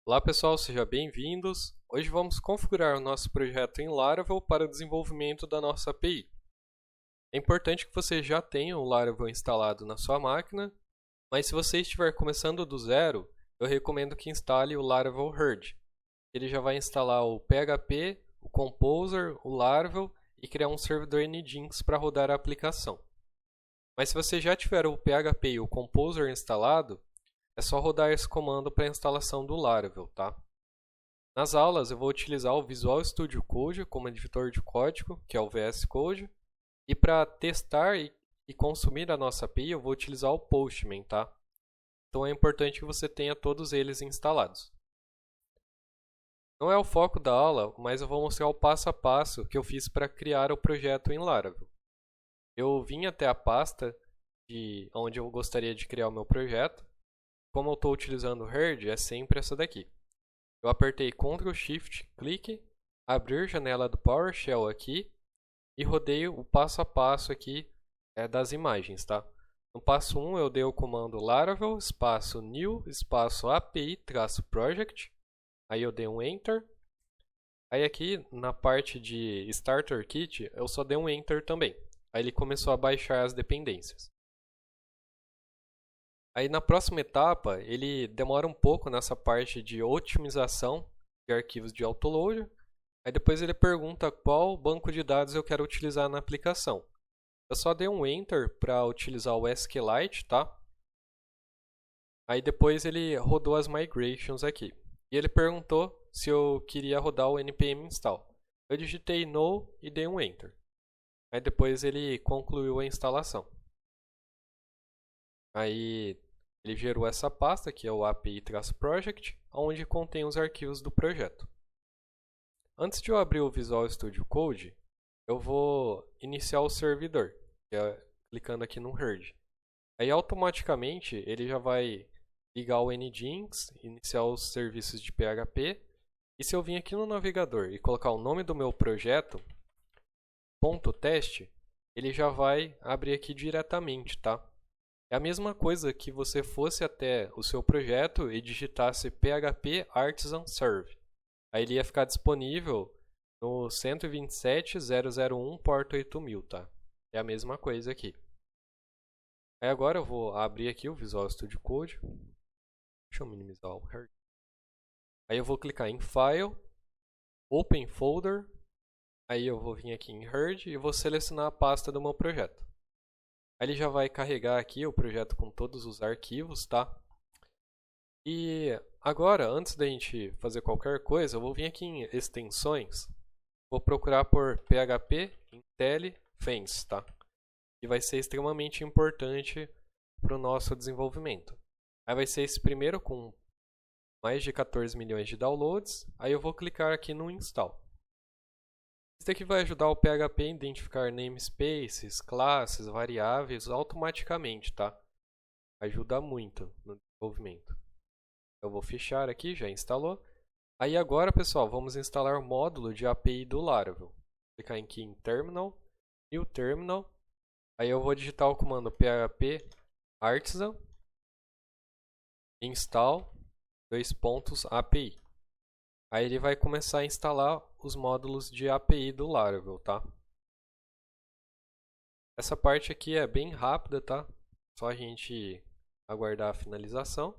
Olá pessoal, sejam bem-vindos. Hoje vamos configurar o nosso projeto em Laravel para o desenvolvimento da nossa API. É importante que você já tenha o Laravel instalado na sua máquina, mas se você estiver começando do zero, eu recomendo que instale o Laravel Herd. Ele já vai instalar o PHP, o Composer, o Laravel e criar um servidor Nginx para rodar a aplicação. Mas se você já tiver o PHP e o Composer instalado, é só rodar esse comando para a instalação do Laravel, tá? Nas aulas eu vou utilizar o Visual Studio Code como editor de código, que é o VS Code, e para testar e consumir a nossa API eu vou utilizar o Postman, tá? Então é importante que você tenha todos eles instalados. Não é o foco da aula, mas eu vou mostrar o passo a passo que eu fiz para criar o projeto em Laravel. Eu vim até a pasta onde eu gostaria de criar o meu projeto. Como eu estou utilizando o Herd, é sempre essa daqui. Eu apertei Ctrl Shift, clique, abrir janela do PowerShell aqui e rodei o passo a passo aqui das imagens, tá? No passo 1 eu dei o comando Laravel, espaço new, espaço API-project, aí eu dei um Enter. Aí aqui na parte de Starter Kit eu só dei um Enter também. Aí ele começou a baixar as dependências. Aí na próxima etapa, ele demora um pouco nessa parte de otimização de arquivos de autoload. Aí depois ele pergunta qual banco de dados eu quero utilizar na aplicação. Eu só dei um Enter para utilizar o SQLite, tá? Aí depois ele rodou as migrations aqui. E ele perguntou se eu queria rodar o npm install. Eu digitei no e dei um Enter. Aí depois ele concluiu a instalação. Aí ele gerou essa pasta, que é o API-project, onde contém os arquivos do projeto. Antes de eu abrir o Visual Studio Code, eu vou iniciar o servidor, clicando aqui no Herd. Aí automaticamente ele já vai ligar o Nginx, iniciar os serviços de PHP. E se eu vir aqui no navegador e colocar o nome do meu projeto, .test, ele já vai abrir aqui diretamente, tá? É a mesma coisa que você fosse até o seu projeto e digitasse PHP Artisan Serve. Aí ele ia ficar disponível no 127.0.0.1 porta 8000, tá? É a mesma coisa aqui. Aí agora eu vou abrir aqui o Visual Studio Code. Deixa eu minimizar o Herd. Aí eu vou clicar em File, Open Folder. Aí eu vou vir aqui em Herd e vou selecionar a pasta do meu projeto. Aí ele já vai carregar aqui o projeto com todos os arquivos, tá? E agora, antes da gente fazer qualquer coisa, eu vou vir aqui em extensões. Vou procurar por PHP IntelliFence, tá? Que vai ser extremamente importante para o nosso desenvolvimento. Aí vai ser esse primeiro com mais de 14 milhões de downloads. Aí eu vou clicar aqui no Install. Isso aqui vai ajudar o PHP a identificar namespaces, classes, variáveis automaticamente, tá? Ajuda muito no desenvolvimento. Eu vou fechar aqui, já instalou. Aí agora, pessoal, vamos instalar o módulo de API do Laravel. Vou clicar aqui em Terminal, New Terminal. Aí eu vou digitar o comando PHP Artisan install API. Aí ele vai começar a instalar os módulos de API do Laravel, tá? Essa parte aqui é bem rápida, tá? Só a gente aguardar a finalização.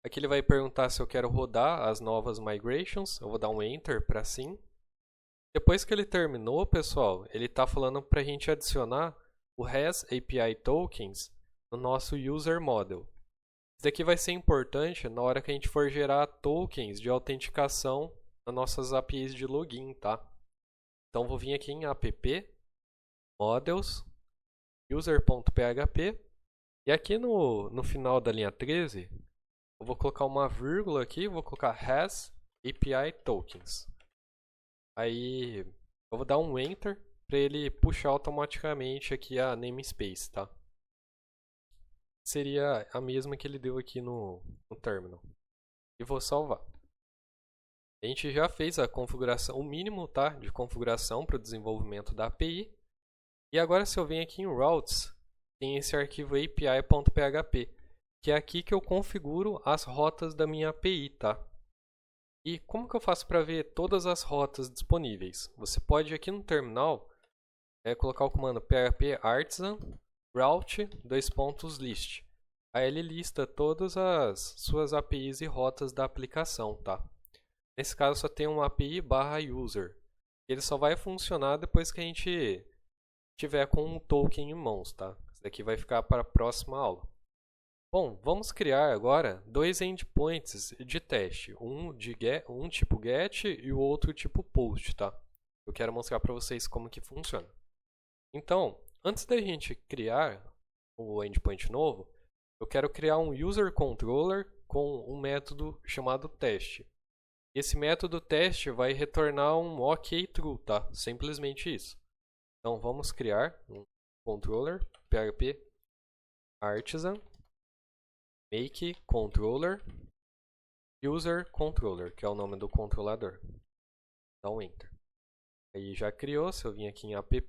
Aqui ele vai perguntar se eu quero rodar as novas migrations. Eu vou dar um Enter para sim. Depois que ele terminou, pessoal, ele está falando para a gente adicionar o REST API Tokens no nosso User Model. Isso daqui vai ser importante na hora que a gente for gerar tokens de autenticação nas nossas APIs de login, tá? Então vou vir aqui em app, models, user.php e aqui no final da linha 13, eu vou colocar uma vírgula aqui, vou colocar REST API Tokens. Aí eu vou dar um Enter para ele puxar automaticamente aqui a namespace, tá? Seria a mesma que ele deu aqui no terminal. E vou salvar. A gente já fez a configuração, o mínimo, tá, de configuração para o desenvolvimento da API. E agora se eu venho aqui em routes, tem esse arquivo api.php. que é aqui que eu configuro as rotas da minha API, tá? E como que eu faço para ver todas as rotas disponíveis? Você pode aqui no terminal colocar o comando php artisan route list. Aí ele lista todas as suas APIs e rotas da aplicação, tá? Nesse caso só tem uma API /user. Ele só vai funcionar depois que a gente tiver com um token em mãos, tá? Isso daqui vai ficar para a próxima aula. Bom, vamos criar agora dois endpoints de teste, um tipo get e o outro tipo post, tá? Eu quero mostrar para vocês como que funciona. Então, antes da gente criar o endpoint novo, eu quero criar um user controller com um método chamado teste. Esse método teste vai retornar um OK true, tá? Simplesmente isso. Então vamos criar um controller php artisan make controller user controller, que é o nome do controlador. Dá um enter. Aí já criou, se eu vim aqui em app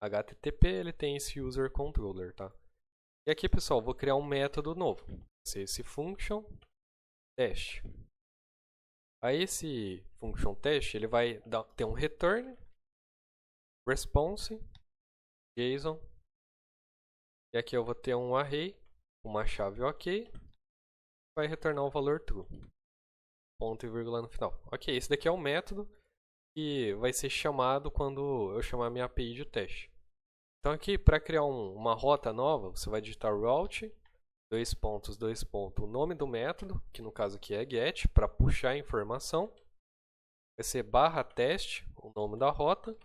http, ele tem esse user controller, tá? E aqui, pessoal, vou criar um método novo. Esse function test. Aí esse function test, ele vai ter um return, response, JSON. E aqui eu vou ter um array, uma chave OK, vai retornar o valor true. Ponto e vírgula no final. Ok, esse daqui é um método que vai ser chamado quando eu chamar minha API de teste. Então aqui, para criar uma rota nova, você vai digitar route, o nome do método, que no caso aqui é get, para puxar a informação. Vai ser /teste, o nome da rota.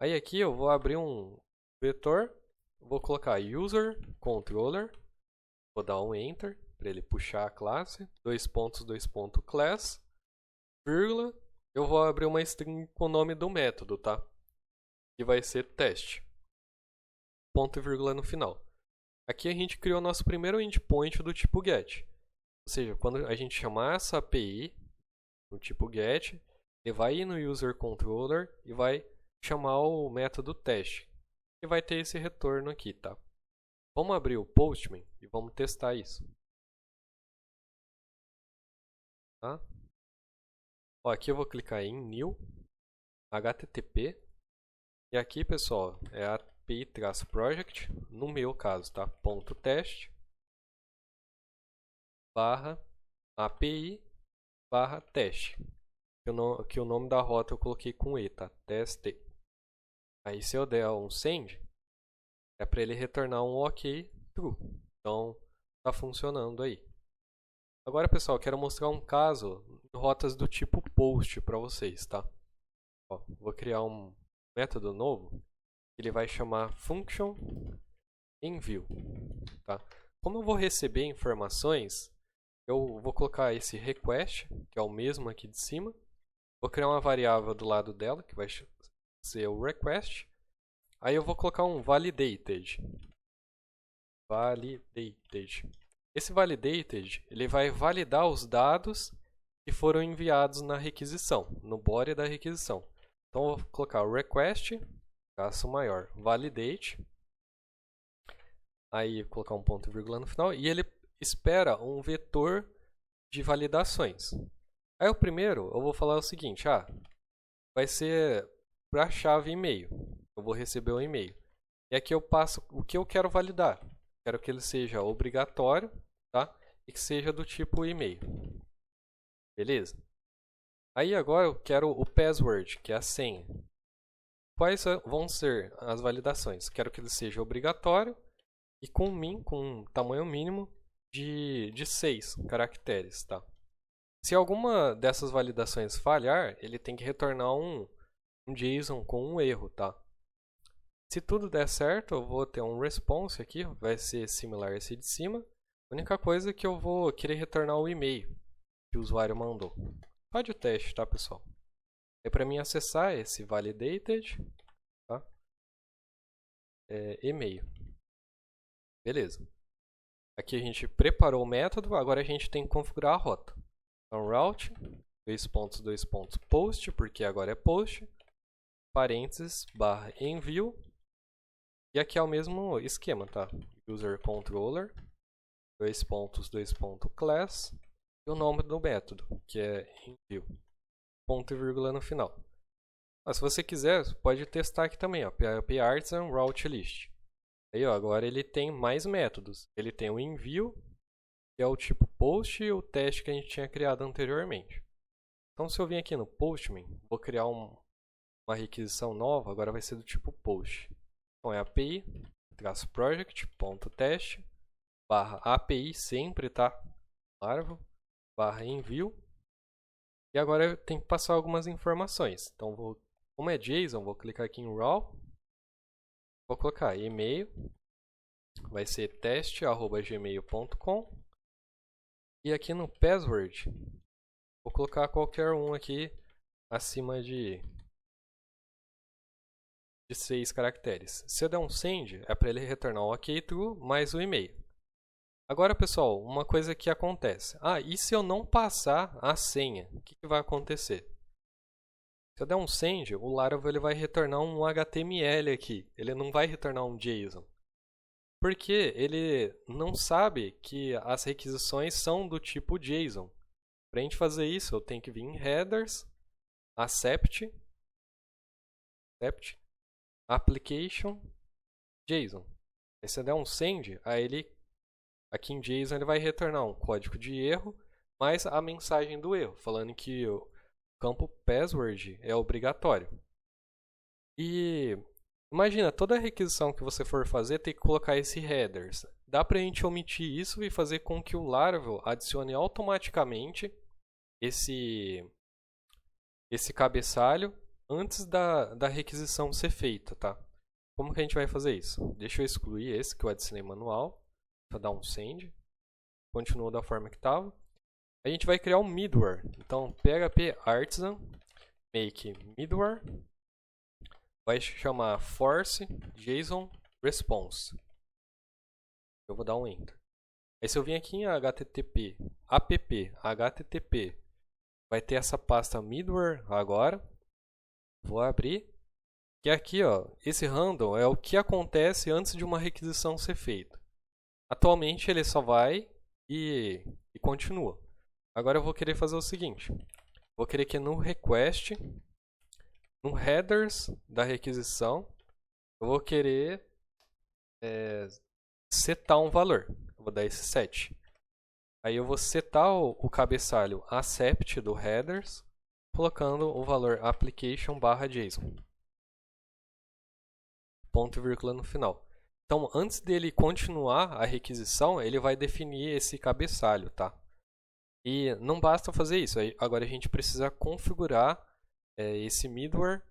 Aí aqui eu vou abrir um vetor, vou colocar user controller, vou dar um enter para ele puxar a classe, class, vírgula, eu vou abrir uma string com o nome do método, tá? Que vai ser teste. Ponto e vírgula no final. Aqui a gente criou nosso primeiro endpoint do tipo get. Ou seja, quando a gente chamar essa API no tipo get, ele vai ir no user controller e vai chamar o método teste. E vai ter esse retorno aqui, tá? Vamos abrir o Postman e vamos testar isso. Tá? Ó, aqui eu vou clicar em New, HTTP. E aqui, pessoal, é a API-project, no meu caso, tá? Ponto teste, barra API, barra teste. Que o nome da rota eu coloquei com E, tá? Teste. Aí se eu der um send, é para ele retornar um OK true. Então, tá funcionando aí. Agora, pessoal, eu quero mostrar um caso de rotas do tipo post para vocês, tá? Ó, vou criar um método novo. Ele vai chamar function envio, tá? Como eu vou receber informações, eu vou colocar esse request, que é o mesmo aqui de cima. Vou criar uma variável do lado dela, que vai ser o request. Aí eu vou colocar um validated. Esse validated, ele vai validar os dados que foram enviados na requisição, no body da requisição. Então eu vou colocar o request, traço maior, validate. Aí colocar um ponto e vírgula no final e ele espera um vetor de validações. Aí o primeiro, eu vou falar o seguinte, vai ser para a chave e-mail. Eu vou receber um e-mail. E aqui eu passo o que eu quero validar. Quero que ele seja obrigatório, tá? E que seja do tipo e-mail. Beleza? Aí agora eu quero o password, que é a senha. Quais vão ser as validações? Quero que ele seja obrigatório e com um tamanho mínimo de 6 caracteres, tá? Se alguma dessas validações falhar, ele tem que retornar um JSON com um erro, tá? Se tudo der certo, eu vou ter um response aqui, vai ser similar a esse de cima. A única coisa é que eu vou querer retornar o e-mail que o usuário mandou. Pode o teste, tá, pessoal? É para mim acessar esse validated, tá? E-mail. Beleza. Aqui a gente preparou o método, agora a gente tem que configurar a rota. Então, route, post, porque agora é post, parênteses, barra envio. E aqui é o mesmo esquema, tá? User controller, class e o nome do método, que é envio, ponto e vírgula no final. Se você quiser, você pode testar aqui também, ó, PHP Artisan Route List. Aí, ó, agora ele tem mais métodos. Ele tem o envio, que é o tipo post, e o teste que a gente tinha criado anteriormente. Então, se eu vim aqui no Postman, vou criar uma requisição nova, agora vai ser do tipo post. Então, é api-project.test /API sempre, tá? Laravel, /envio. E agora eu tenho que passar algumas informações. Então, como é JSON, vou clicar aqui em raw. Vou colocar e-mail. Vai ser teste@gmail.com. E aqui no password, vou colocar qualquer um aqui acima de 6 caracteres. Se eu der um send, é para ele retornar o ok true mais o e-mail. Agora, pessoal, uma coisa que acontece. E se eu não passar a senha? O que vai acontecer? Se eu der um send, o Laravel ele vai retornar um HTML aqui. Ele não vai retornar um JSON. Porque ele não sabe que as requisições são do tipo JSON. Para a gente fazer isso, eu tenho que vir em headers, accept, application, JSON. Aí se eu der um send, aí ele, aqui em JSON ele vai retornar um código de erro, mais a mensagem do erro, falando que o campo password é obrigatório. E imagina, toda requisição que você for fazer tem que colocar esse headers. Dá para a gente omitir isso e fazer com que o Laravel adicione automaticamente esse cabeçalho antes da requisição ser feita, tá? Como que a gente vai fazer isso? Deixa eu excluir esse que eu adicionei manual. Vou dar um send. Continua da forma que estava. A gente vai criar um middleware. Então, PHP Artisan make middleware. Vai chamar force JSON response. Eu vou dar um enter. Aí se eu vim aqui em http http, vai ter essa pasta middleware agora. Vou abrir. E aqui, ó, esse handle é o que acontece antes de uma requisição ser feita. Atualmente ele só vai e continua. Agora eu vou querer fazer o seguinte. Vou querer que no request, no headers da requisição, eu vou querer setar um valor. Eu vou dar esse set. Aí eu vou setar o cabeçalho accept do headers, colocando o valor application/JSON. Ponto e vírgula no final. Então, antes dele continuar a requisição, ele vai definir esse cabeçalho, tá? E não basta fazer isso. Agora a gente precisa configurar esse middleware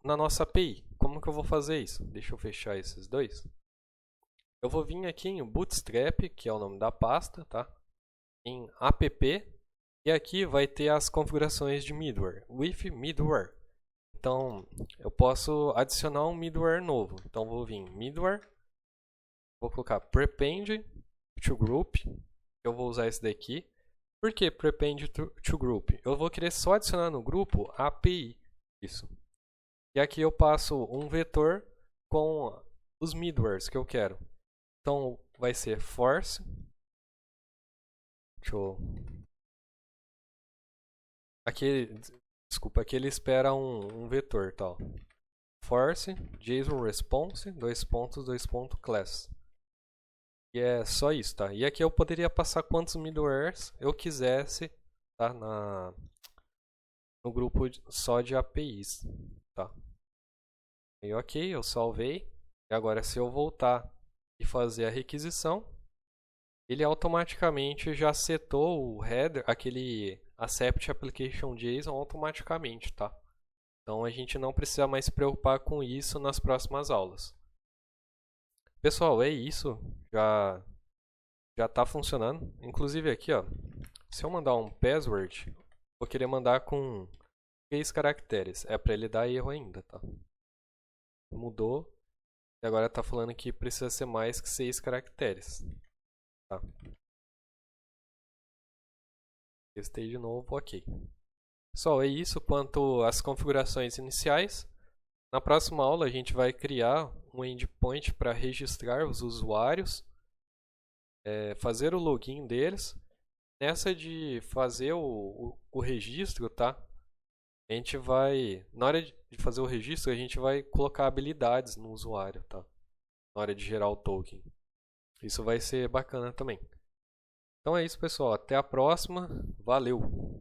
na nossa API. Como que eu vou fazer isso? Deixa eu fechar esses dois. Eu vou vir aqui em Bootstrap, que é o nome da pasta, tá? Em app, e aqui vai ter as configurações de middleware, with middleware. Então, eu posso adicionar um middleware novo. Então, vou vir em middleware, vou colocar prepend to group. Eu vou usar esse daqui. Por que prepend to group? Eu vou querer só adicionar no grupo a API. Isso. E aqui eu passo um vetor com os middlewares que eu quero. Então, vai ser force. Aqui ele espera um vetor, tal. Force, JSON response, class. E é só isso, tá? E aqui eu poderia passar quantos middlewares eu quisesse, tá? No grupo só de APIs, tá? E ok, eu salvei. E agora se eu voltar e fazer a requisição, ele automaticamente já setou o header, aquele accept application JSON automaticamente, tá? Então a gente não precisa mais se preocupar com isso nas próximas aulas. Pessoal, é isso. Já está funcionando. Inclusive aqui, ó, se eu mandar um password, vou querer mandar com 3 caracteres. É para ele dar erro ainda, tá? Mudou. E agora está falando que precisa ser mais que 6 caracteres. Tá? Testei de novo, ok. Pessoal, é isso quanto às configurações iniciais. Na próxima aula a gente vai criar um endpoint para registrar os usuários fazer o login deles. Nessa de fazer o registro, tá? A gente vai, na hora de fazer o registro, a gente vai colocar habilidades no usuário, tá? Na hora de gerar o token. Isso vai ser bacana também. Então é isso, pessoal. Até a próxima. Valeu!